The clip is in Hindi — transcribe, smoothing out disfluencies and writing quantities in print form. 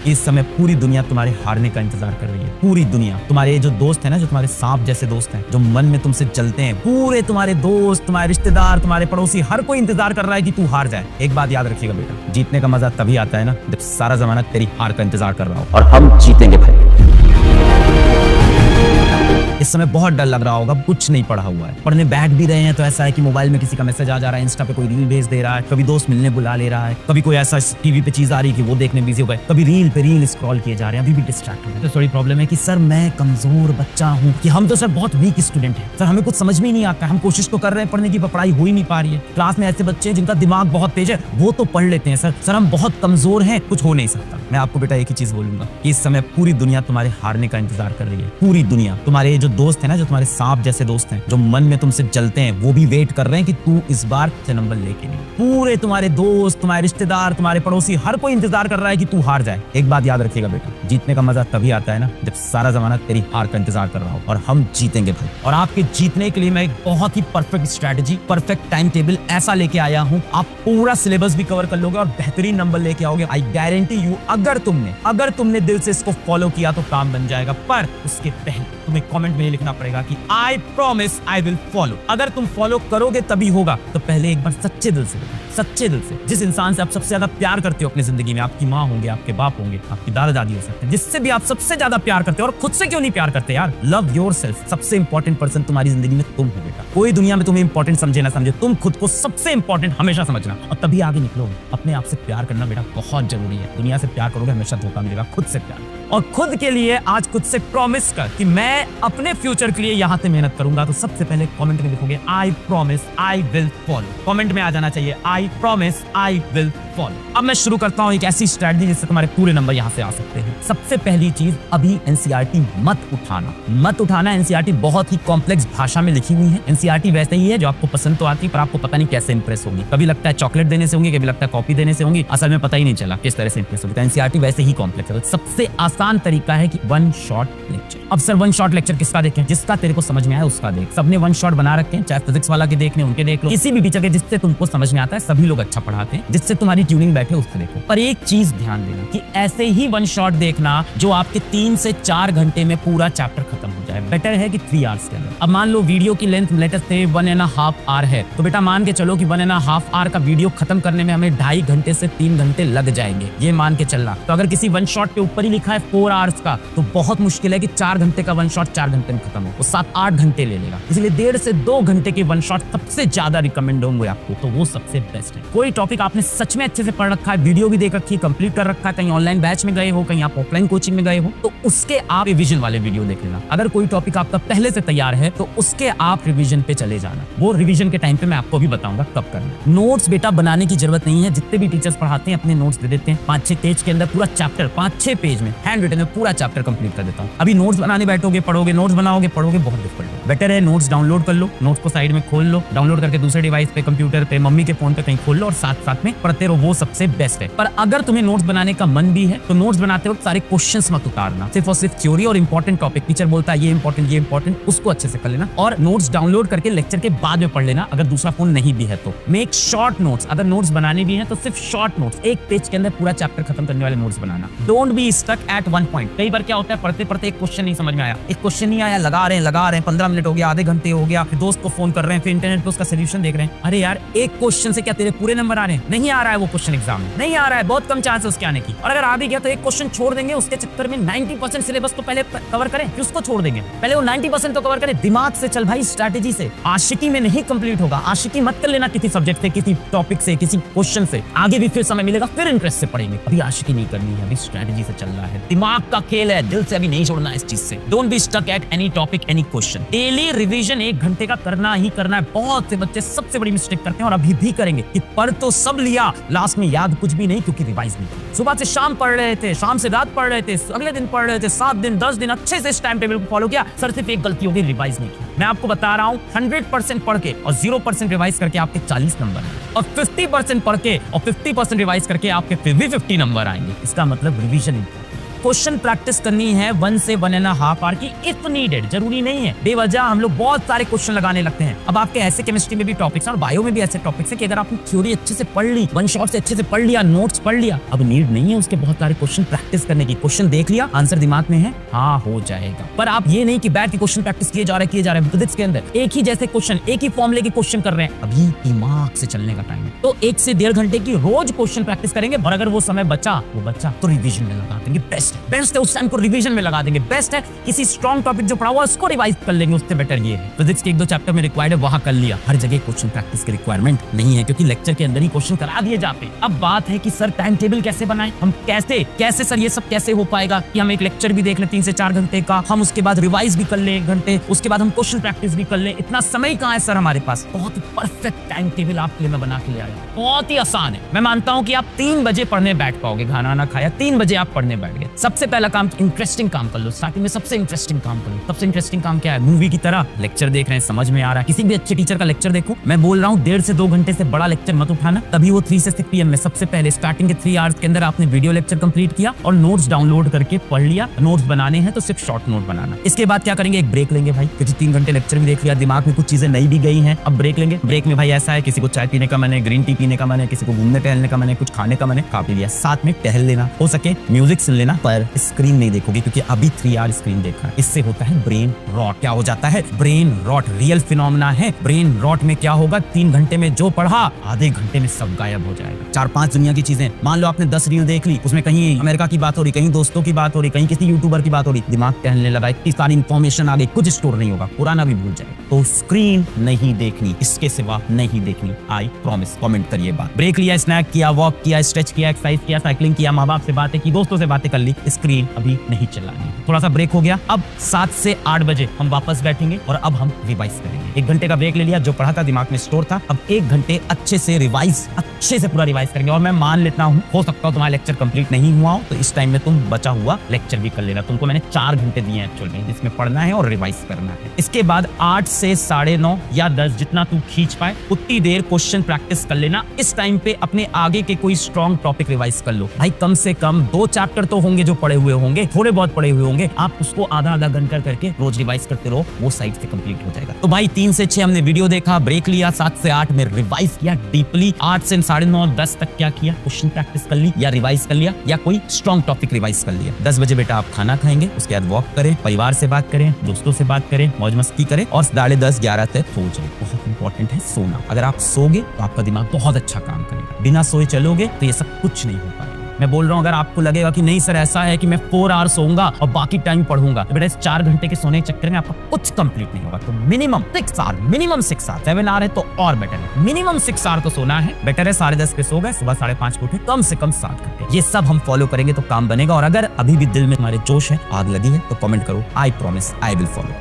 इस समय पूरी दुनिया तुम्हारे हारने का इंतजार कर रही है। पूरी दुनिया, तुम्हारे जो दोस्त है ना, जो तुम्हारे सांप जैसे दोस्त हैं, जो मन में तुमसे चलते हैं, पूरे तुम्हारे दोस्त, तुम्हारे रिश्तेदार, तुम्हारे पड़ोसी, हर कोई इंतजार कर रहा है कि तू हार जाए। एक बात याद रखिएगा बेटा, जीतने का मजा तभी आता है ना जब सारा जमाना तेरी हार का इंतजार कर रहा हो, और हम जीतेंगे भाई। इस समय बहुत डर लग रहा होगा, कुछ नहीं पढ़ा हुआ है, पढ़ने बैठ भी रहे हैं तो ऐसा है कि मोबाइल में किसी का मैसेज आ जा रहा है, इंस्टा पे कोई रील भेज दे रहा है, कभी दोस्त मिलने बुला ले रहा है, कभी कोई ऐसा टीवी पे चीज आ रही है कि वो देखने बिजी हो गए, कभी रील पे रील स्क्रॉल किए जा रहे हैं, अभी भी डिस्ट्रैक्ट हो गए। तो थोड़ी प्रॉब्लम है कि सर मैं कमजोर बच्चा हूँ, कि हम तो सर बहुत वीक स्टूडेंट हैं, सर हमें कुछ समझ में ही नहीं आता, हम कोशिश तो कर रहे हैं पढ़ने की, पढ़ाई हो ही नहीं पा रही है। क्लास में ऐसे बच्चे हैं जिनका दिमाग बहुत तेज है, वो तो पढ़ लेते हैं सर हम बहुत कमजोर हैं, कुछ हो नहीं सकता। मैं आपको बेटा एक ही चीज बोलूंगा कि इस समय पूरी दुनिया तुम्हारे हारने का इंतजार कर रही है। पूरी दुनिया, तुम्हारे जो दोस्त है ना, जो तुम्हारे सांप जैसे दोस्त हैं, जो मन में तुमसे जलते हैं, वो भी वेट कर रहे हैं कि तू इस बार से नंबर लेके नहीं। पूरे तुम्हारे दोस्त, तुम्हारे रिश्तेदार, तुम्हारे पड़ोसी, हर कोई इंतजार कर रहा है कि तू हार जाए। एक बात याद रखिएगा बेटा, जीतने का मजा तभी आता है ना जब सारा जमाना तेरी हार का इंतजार कर रहा हो, और हम जीतेंगे भाई। और आपके जीतने के लिए मैं एक बहुत ही perfect strategy, perfect time table ऐसा लेके आया हूँ, आप पूरा सिलेबस भी कवर कर लोगे और बेहतरीन नंबर लेके आओगे। आई गारंटी यू, अगर तुमने दिल से इसको फॉलो किया तो काम बन जाएगा। पर उसके पहले तुम्हें कमेंट में लिखना पड़ेगा कि I promise I will follow. अगर तुम फॉलो करोगे तभी होगा, तो पहले एक बार सच्चे दिल से, जिस इंसान से आप सबसे ज्यादा प्यार करते हो अपनी जिंदगी में, आपकी माँ होंगे, आपके बाप होंगे, आपकी दादा दादी हो सकते हैं, जिससे भी आप सबसे ज्यादा प्यार करते हो, और खुद से क्यों नहीं प्यार करते यार। Love yourself. सबसे इंपॉर्टेंट पर्सन तुम्हारी जिंदगी में तुम हो बेटा। कोई दुनिया में तुम्हें इंपॉर्टेंट समझे ना समझे, तुम खुद को सबसे इंपॉर्टेंट हमेशा समझना, और तभी आगे निकलोगे। अपने आप से प्यार करना बेटा बहुत जरूरी है। दुनिया से प्यार करोगे हमेशा धोखा मिलेगा, खुद से प्यार। और खुद के लिए आज खुद से प्रॉमिस कर कि मैं अपने फ्यूचर के लिए यहाँ से मेहनत करूंगा। तो सबसे पहले कमेंट में लिखोगे I promise I will follow. Comment में आ जाना चाहिए I promise I will follow. अब मैं शुरू करता हूँ एक ऐसी स्ट्रेटजी जिससे तुम्हारे पूरे नंबर यहाँ से आ सकते हैं। सबसे पहली चीज, अभी एनसीईआरटी मत उठाना। एनसीईआरटी बहुत ही कॉम्प्लेक्स भाषा में लिखी हुई है। एनसीईआरटी वैसे ही है जो आपको पसंद तो आती है, पर आपको पता नहीं कैसे इंप्रेस होगी। कभी लगता है चॉकलेट देने से होंगी, कभी लगता है कॉपी देने से होंगी, असल में पता ही नहीं चला किस तरह से इंप्रेस होगी। एनसीईआरटी वैसे ही कॉम्प्लेक्स है। सबसे आसान तरीका है कि वन शॉट लेक्चर। अब सर वन शॉट लेक्चर किसका देखें? जिसका तेरे को समझ में आया उसका देख। सबने वन शॉट बना रखे हैं, चाहे फिजिक्स वाला के देखने उनके देख लो, किसी भी टीचर के जिससे तुमको समझ में आता है। सभी लोग अच्छा पढ़ाते हैं, जिससे तुम्हारी ट्यूनिंग बैठे उससे देखो। पर एक चीज ध्यान देना कि ऐसे ही वन शॉट देखना जो आपके 3 से 4 घंटे में पूरा चैप्टर खत्म हो जाए। बेटर है कि 3 आवर्स के अंदर। अब मान लो वीडियो की लेंथ लेटेस्ट से 1.5 आवर है, तो बेटा मान के चलो कि 1.5 आवर का वीडियो खत्म करने में हमें 2.5 घंटे से 3 घंटे लग जाएंगे, ये मान के चलना। तो अगर किसी वन शॉट के ऊपर ही लिखा है 4 आवर्स का, तो बहुत मुश्किल है कि 4 घंटे का वन शॉट 4 घंटे में खत्म हो। वो 7-8 घंटे ले लेगा। इसलिए 1.5 से 2 घंटे के वन शॉट सबसे ज्यादा रिकमेंड होंगे आपको, तो वो सबसे बेस्ट है। कोई टॉपिक आपने सच में अच्छे से पढ़ रखा है, वीडियो भी देख रखी है, कंप्लीट कर रखा है, कहीं ऑनलाइन बैच में गए हो, कहीं आप ऑफलाइन कोचिंग में गए हो, तो उसके आप रिवीजन वाले वीडियो देख लेना। अगर कोई टॉपिक आपका पहले से तैयार है तो उसके आप रिवीजन पे चले जाना। वो रिवीजन के टाइम पे मैं आपको भी बताऊंगा कब करना। नोट्स बेटा बनाने की जरूरत नहीं है। जितने भी टीचर्स पढ़ाते हैं अपने नोट्स दे देते हैं। 5-6 पेज के अंदर पूरा चैप्टर, 5-6 पेज में हैंड रिटन में पूरा चैप्टर कंप्लीट कर देता हूँ। अभी नोट्स बनाने बैठोगे, पढ़ोगे, नोट्स बनाओगे, पढ़ोगे, बहुत डिफिकल्ट है। बेटर है नोट्स डाउनलोड कर लो, नोट्स को साइड में खोल लो, डाउनलोड करके दूसरे डिवाइस पे, कंप्यूटर पे, मम्मी के फोन पे कहीं खोल लो और साथ साथ में पढ़ते रहो, वो सबसे बेस्ट है। पर अगर तुम्हें नोट्स बनाने का मन भी है तो नोट्स बनाते वक्त सारे क्वेश्चंस मत उतारना। सिर्फ और सिर्फ थ्योरी और इंपॉर्टेंट टॉपिक, टीचर बोलता है ये इंपॉर्टेंट, उसको अच्छे से कर लेना। और नोट्स डाउनलोड करके लेक्चर के बाद में पढ़ लेना, अगर दूसरा फोन नहीं भी है तो। Make short notes. अगर नोट्स बनाने भी हैं तो सिर्फ शॉर्ट नोट्स, 1 पेज के अंदर पूरा चैप्टर खत्म करने वाले नोट्स बनाना। Don't be stuck at one point. कई बार क्या होता है, पढ़ते पढ़ते एक क्वेश्चन नहीं समझ में आया, एक क्वेश्चन नहीं आया, लगा रहे हैं 15 मिनट हो गया, आधे घंटे हो गया, फिर दोस्त को फोन कर रहे हैं, फिर इंटरनेट पे उसका सोल्यूशन देख रहे हैं। अरे यार, एक क्वेश्चन से क्या तेरे पूरे नंबर आ रहे हैं? नहीं आ रहा है वो क्वेश्चन एग्जाम में, नहीं आ रहा है, बहुत कम चांस है उसके आने की। और अगर आ भी गया तो एक क्वेश्चन छोड़ देंगे, उसके चक्कर में 90% सिलेबस तो पहले कवर करें, फिर उसको छोड़ देंगे। पहले वो 90% तो कवर करें। दिमाग से चल भाई, स्ट्रैटेजी से। आशिकी में नहीं कंप्लीट होगा। आशिकी मत कर लेना किसी सब्जेक्ट से, किसी टॉपिक से, किसी क्वेश्चन से। आगे भी फिर समय मिलेगा, फिर इंटरेस्ट से पढ़ेंगे। अभी आशिकी नहीं करनी है, अभी स्ट्रैटेजी से चल रहा है। दिमाग का खेल है, दिल से अभी नहीं छोड़ना इस चीज से। Don't be stuck at any topic, any question. Daily revision 1 घंटे का करना ही करना है। बहुत से बच्चे सबसे बड़ी मिस्टेक करते हैं और अभी भी करेंगे कि पढ़ तो सब लिया, लास्ट में याद कुछ भी नहीं, क्योंकि रिवाइज नहीं किया। सुबह से शाम पढ़ रहे थे, शाम से रात पढ़ रहे थे, अगले दिन पढ़ रहे थे, 7 दिन 10 दिन अच्छे से इस टाइम टेबल को फॉलो किया, सर सिर्फ एक गलती होगी, रिवाइज नहीं किया। मैं आपको बता रहा हूँ 100% पढ़ के और 0% रिवाइज करके आपके 40 नंबर हैं, और 50% पढ़ के और 50% रिवाइज करके आपके फिर भी 50 नंबर आएंगे। इसका मतलब रिवीजन क्वेश्चन प्रैक्टिस करनी है 1 से 1.5 आवर की इफ नीडेड। जरूरी नहीं है बेवजह हम लोग बहुत सारे क्वेश्चन लगाने लगते हैं। अब आपके ऐसे केमिस्ट्री में भी टॉपिक्स और बायो में भी ऐसे टॉपिक्स है कि अगर आपने थ्योरी अच्छे से पढ़ ली, वन शॉट से अच्छे से पढ़ लिया, नोट्स पढ़ लिया, अब नीड नहीं है उसके बहुत सारे क्वेश्चन प्रैक्टिस करने की। क्वेश्चन देख लिया, आंसर दिमाग में है, हाँ हो जाएगा। पर आप ये नहीं कि बैठ के क्वेश्चन प्रैक्टिस किए जा रहे हैं फिजिक्स के अंदर एक ही जैसे क्वेश्चन, एक ही फॉर्मूले के क्वेश्चन कर रहे हैं। अभी दिमाग से चलने का टाइम है, तो 1 से 1.5 घंटे की रोज क्वेश्चन प्रैक्टिस करेंगे। और अगर वो समय बचा तो रिवीजन में लगा देंगे। बेस्ट है उस टाइम को रिवीजन में लगा देंगे। बेस्ट है किसी स्ट्रॉन्ग टॉपिक जो पढ़ा हुआ उसको रिवाइज कर लेंगे, उससे बेटर ये है फिजिक्स के 1-2 चैप्टर में रिक्वायर्ड है वहां कर लिया। हर जगह क्वेश्चन प्रैक्टिस की रिक्वायरमेंट नहीं है क्योंकि लेक्चर के अंदर ही क्वेश्चन करा दिए जाते हैं। अब बात है कि सर टाइम टेबल कैसे बनाएं, हम कैसे सर ये सब कैसे हो पाएगा कि हम एक लेक्चर भी देख लें 3 से 4 घंटे का, हम उसके बाद रिवाइज भी कर लें 1 घंटे, उसके बाद हम क्वेश्चन प्रैक्टिस भी कर लें। इतना समय कहाँ है सर हमारे पास? बहुत ही परफेक्ट टाइम टेबल आपके लिए मैं बना के ले आया। बहुत ही आसान है। मैं मानता हूँ कि आप 3 बजे पढ़ने बैठ पाओगे, खाना ना खाया 3 बजे आप पढ़ने बैठ गए। सबसे पहला काम इंटरेस्टिंग काम कर लो। स्टार्टिंग में सबसे इंटरेस्टिंग काम कर लो। सबसे इंटरेस्टिंग काम क्या है? मूवी की तरह लेक्चर देख रहे हैं, समझ में आ रहा है। किसी भी अच्छे टीचर का लेक्चर देखो। मैं बोल रहा हूँ 1.5 से 2 घंटे से बड़ा लेक्चर मत उठाना। तभी वो 3 से 6 PM में सबसे पहले स्टार्टिंग के 3 आवर्स के अंदर आपने वीडियो लेक्चर कंप्लीट किया और नोट्स डाउनलोड करके पढ़ लिया। नोट्स बनाने हैं तो सिर्फ शॉर्ट नोट बनाना। इसके बाद क्या करेंगे? एक ब्रेक लेंगे भाई, क्योंकि 3 घंटे लेक्चर भी देख लिया, दिमाग में कुछ चीजें नई भी गई हैं। अब ब्रेक लेंगे। ब्रेक में भाई ऐसा है, किसी को चाय पीने का मन है, ग्रीन टी पीने का मन है, किसी को घूमने टहलने का मन है, कुछ खाने का मन है, खा पी लिया। साथ में टहल लेना, हो सके म्यूजिक सुन लेना, पर स्क्रीन नहीं देखोगे क्योंकि अभी 3 आवर स्क्रीन देखा। इससे होता है ब्रेन रॉट। क्या हो जाता है? ब्रेन रॉट रियल फिनोमेना है। ब्रेन रॉट में क्या होगा? 3 घंटे में जो पढ़ा आधे घंटे में सब गायब हो जाएगा। 4-5 दुनिया की चीजें, मान लो आपने 10 रील देख ली, उसमें कहीं अमेरिका की बात हो रही, कहीं दोस्तों की बात हो रही, कहीं किसी यूट्यूबर की बात हो रही, दिमाग टहलने लगा, इतनी सारी इंफॉर्मेशन आ गई, कुछ स्टोर नहीं होगा, पुराना भी भूल जाएगा। तो स्क्रीन नहीं देखनी, इसके सिवा नहीं देखनी। I promise. कमेंट करिए बात। ब्रेक लिया, स्नैक किया, वॉक किया, स्ट्रेच किया, एक्सरसाइज किया, साइकिलिंग किया, माँ बाप से बातें की, दोस्तों से बातें कर ली, स्क्रीन अभी नहीं चलानी। थोड़ा सा ब्रेक हो गया। अब 7 से 8 बजे हम वापस बैठेंगे और अब हम रिवाइज करेंगे। 1 घंटे का ब्रेक ले लिया, जो पढ़ा था दिमाग में स्टोर था। अब 1 घंटे अच्छे से रिवाइज, अच्छे से पूरा रिवाइज करेंगे। और मैं मान लेता हूँ, हो सकता है तुम्हारा लेक्चर कंप्लीट नहीं हुआ हो, तो इस टाइम में तुम बचा हुआ लेक्चर भी कर लेना। तुमको मैंने 4 घंटे दिए हैं एक्चुअली, जिसमें पढ़ना है और रिवाइज करना है। इसके बाद 8 से 9:30 या 10 जितना तू खींच पाए उतनी देर क्वेश्चन प्रैक्टिस कर लेना। इस टाइम पे अपने आगे के कोई स्ट्रॉन्ग टॉपिक रिवाइज कर लो भाई। कम से कम 2 चैप्टर तो होंगे जो पढ़े हुए होंगे, थोड़े बहुत पढ़े हुए होंगे, आप उसको आधा घंटा करके रोज रिवाइज करते रहो, वो साइड से कंप्लीट हो जाएगा। तो भाई 3 से 6 हमने वीडियो देखा, ब्रेक लिया, 7 से 8 में रिवाइज किया डीपली, 8 से 9:30 10 तक क्या किया? क्वेश्चन प्रैक्टिस कर ली या रिवाइज कर लिया या कोई स्ट्रॉन्ग टॉपिक रिवाइज कर लिया। 10 बजे बेटा आप खाना खाएंगे, उसके बाद वॉक करें, परिवार से बात करें, दोस्तों से बात करें, मौज मस्ती करें और 10:30 11 तक सो जाए। बहुत इंपॉर्टेंट है सोना। अगर आप सोगे तो आपका दिमाग बहुत अच्छा काम करेगा। बिना सोए चलोगे तो ये सब कुछ नहीं हो पाएगा। मैं बोल रहा हूँ, अगर आपको लगेगा कि नहीं सर ऐसा है कि मैं 4 आवर सोऊंगा और बाकी टाइम पढ़ूंगा, तो बेटा इस 4 घंटे के सोने के चक्कर में आपका कुछ कंप्लीट नहीं होगा। तो minimum 6 hour, minimum 6 hour, 7 hour है तो और बेटर है। मिनिमम 6 आवर तो सोना है, बेटर है। 10:30 पे सो गए, सुबह 5:30 को उठे, कम से कम 7 घंटे। ये सब हम फॉलो करेंगे तो काम बनेगा। और अगर अभी भी दिल में तुम्हारे जोश है, आग लगी है, तो कमेंट करो, I promise I will follow.